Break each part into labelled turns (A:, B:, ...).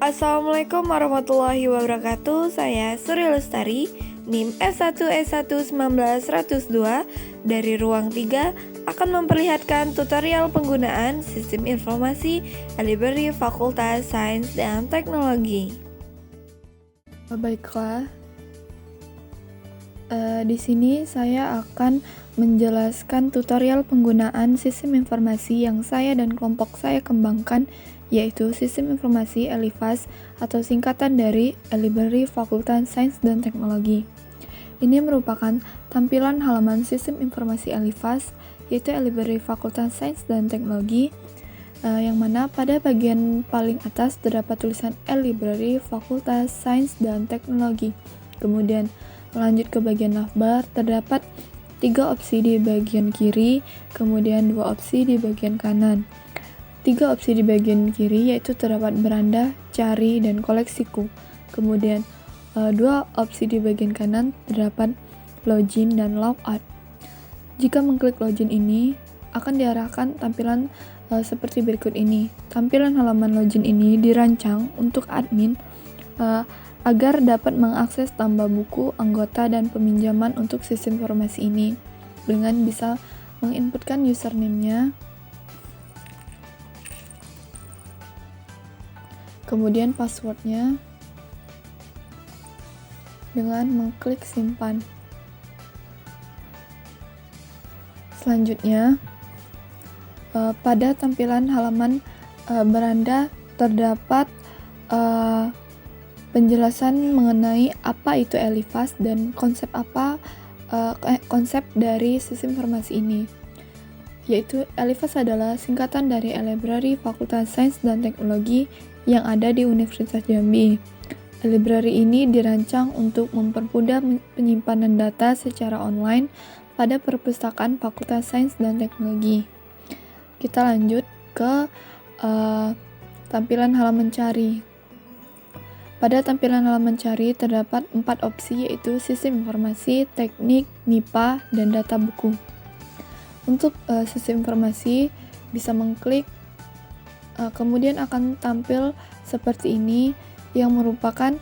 A: Assalamualaikum warahmatullahi wabarakatuh. Saya Surya Lestari, NIM S1S1 19102 dari Ruang 3 akan memperlihatkan tutorial penggunaan Sistem Informasi Library Fakultas Sains dan Teknologi.
B: Baiklah, di sini saya akan menjelaskan tutorial penggunaan sistem informasi yang saya dan kelompok saya kembangkan, yaitu Sistem Informasi LIFAS atau singkatan dari Library Fakultas Sains dan Teknologi. Ini merupakan tampilan halaman Sistem Informasi LIFAS, yaitu Library Fakultas Sains dan Teknologi, yang mana pada bagian paling atas terdapat tulisan Library Fakultas Sains dan Teknologi. Kemudian melanjut ke bagian navbar, terdapat 3 opsi di bagian kiri, kemudian 2 opsi di bagian kanan. 3 opsi di bagian kiri yaitu terdapat beranda, cari, dan koleksiku. Kemudian 2 opsi di bagian kanan terdapat login dan logout. Jika mengklik login ini, akan diarahkan tampilan seperti berikut ini. Tampilan halaman login ini dirancang untuk admin agar dapat mengakses tambah buku, anggota, dan peminjaman untuk sistem informasi ini dengan bisa menginputkan username-nya, kemudian password-nya dengan mengklik simpan. Selanjutnya, pada tampilan halaman beranda terdapat penjelasan mengenai apa itu LIFAS dan konsep dari sistem informasi ini, yaitu LIFAS adalah singkatan dari Library Fakultas Sains dan Teknologi yang ada di Universitas Jambi. Library ini dirancang untuk mempermudah penyimpanan data secara online pada perpustakaan Fakultas Sains dan Teknologi. Kita lanjut ke tampilan halaman cari. Pada tampilan halaman cari terdapat 4 opsi, yaitu sistem informasi, teknik, MIPA, dan data buku. Untuk sistem informasi bisa mengklik, kemudian akan tampil seperti ini yang merupakan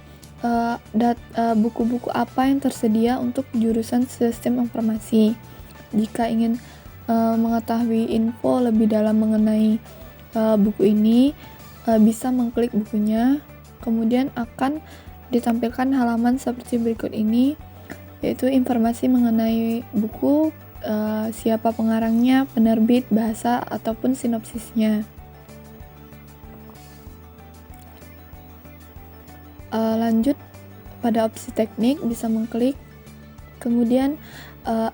B: buku-buku apa yang tersedia untuk jurusan sistem informasi. Jika ingin mengetahui info lebih dalam mengenai buku ini, bisa mengklik bukunya. Kemudian akan ditampilkan halaman seperti berikut ini, yaitu informasi mengenai buku, siapa pengarangnya, penerbit, bahasa, ataupun sinopsisnya. Lanjut pada opsi teknik, bisa mengklik, kemudian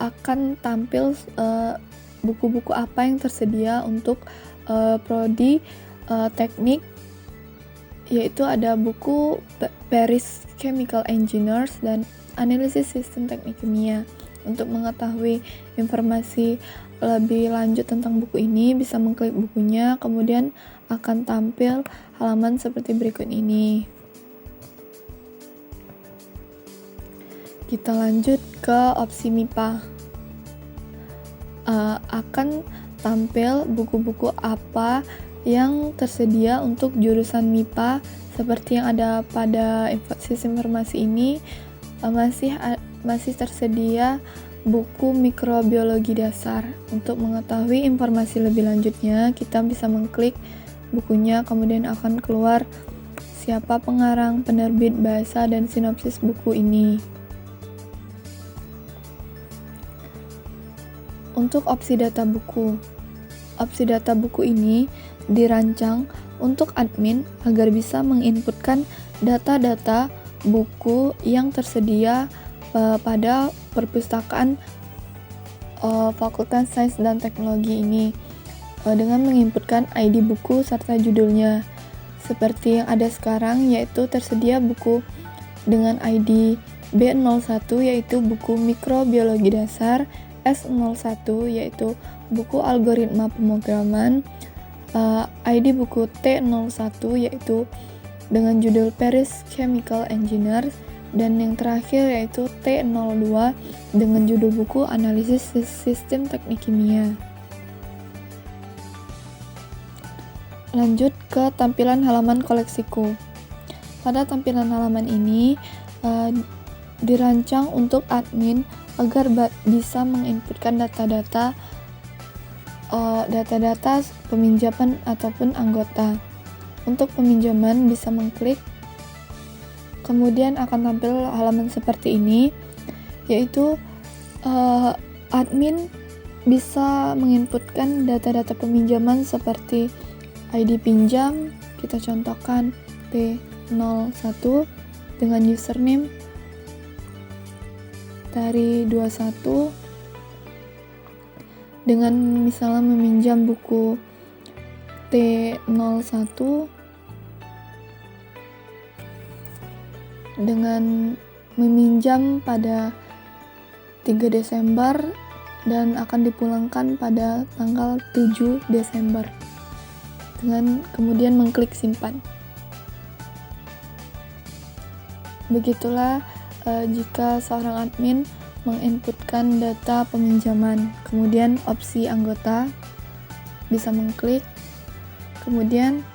B: akan tampil buku-buku apa yang tersedia untuk prodi teknik, yaitu ada buku Paris Chemical Engineers dan Analisis Sistem Teknik Kimia. Untuk mengetahui informasi lebih lanjut tentang buku ini, bisa mengklik bukunya, kemudian akan tampil halaman seperti berikut ini. Kita lanjut ke opsi MIPA. Akan tampil buku-buku apa yang tersedia untuk jurusan MIPA seperti yang ada pada sistem informasi ini. Masih tersedia buku mikrobiologi dasar. Untuk mengetahui informasi lebih lanjutnya, kita bisa mengklik bukunya, kemudian akan keluar siapa pengarang, penerbit, bahasa, dan sinopsis buku ini. Untuk opsi data buku. Opsi data buku ini dirancang untuk admin agar bisa menginputkan data-data buku yang tersedia pada perpustakaan Fakultas Sains dan Teknologi ini dengan menginputkan ID buku serta judulnya. Seperti yang ada sekarang, yaitu tersedia buku dengan ID B01 yaitu buku mikrobiologi dasar, S01 yaitu buku algoritma pemrograman, ID buku T01 yaitu dengan judul Paris Chemical Engineers, dan yang terakhir yaitu T02 dengan judul buku Analisis Sistem Teknik Kimia. Lanjut ke tampilan halaman koleksiku. Pada tampilan halaman ini dirancang untuk admin agar bisa menginputkan data-data peminjaman ataupun anggota. Untuk peminjaman bisa mengklik, kemudian akan tampil halaman seperti ini, yaitu admin bisa menginputkan data-data peminjaman seperti ID pinjam, kita contohkan P01 dengan username dari 21, dengan misalnya meminjam buku T01 dengan meminjam pada 3 Desember dan akan dipulangkan pada tanggal 7 Desember, dengan kemudian mengklik simpan. Begitulah jika seorang admin menginputkan data peminjaman, kemudian opsi anggota bisa mengklik, kemudian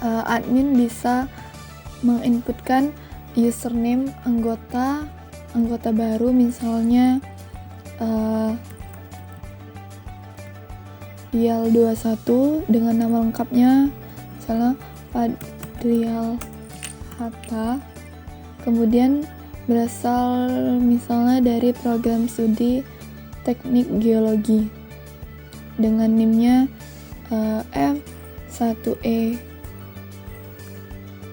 B: admin bisa menginputkan username anggota baru, misalnya Rial 21 dengan nama lengkapnya misalnya Padrial Hatta, kemudian berasal misalnya dari program studi teknik geologi dengan NIM-nya F1E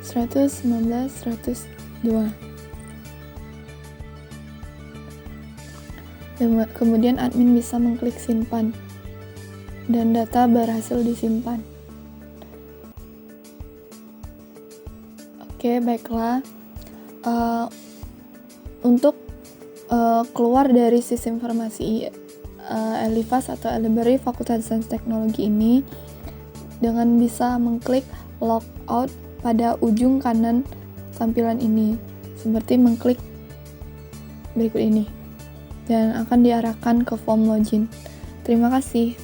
B: 119.102. Kemudian admin bisa mengklik simpan dan data berhasil disimpan. Oke, baiklah. Untuk keluar dari sistem informasi Elifas atau Library Fakultas Sains Teknologi ini dengan bisa mengklik logout pada ujung kanan tampilan ini, seperti mengklik berikut ini, dan akan diarahkan ke form login. Terima kasih.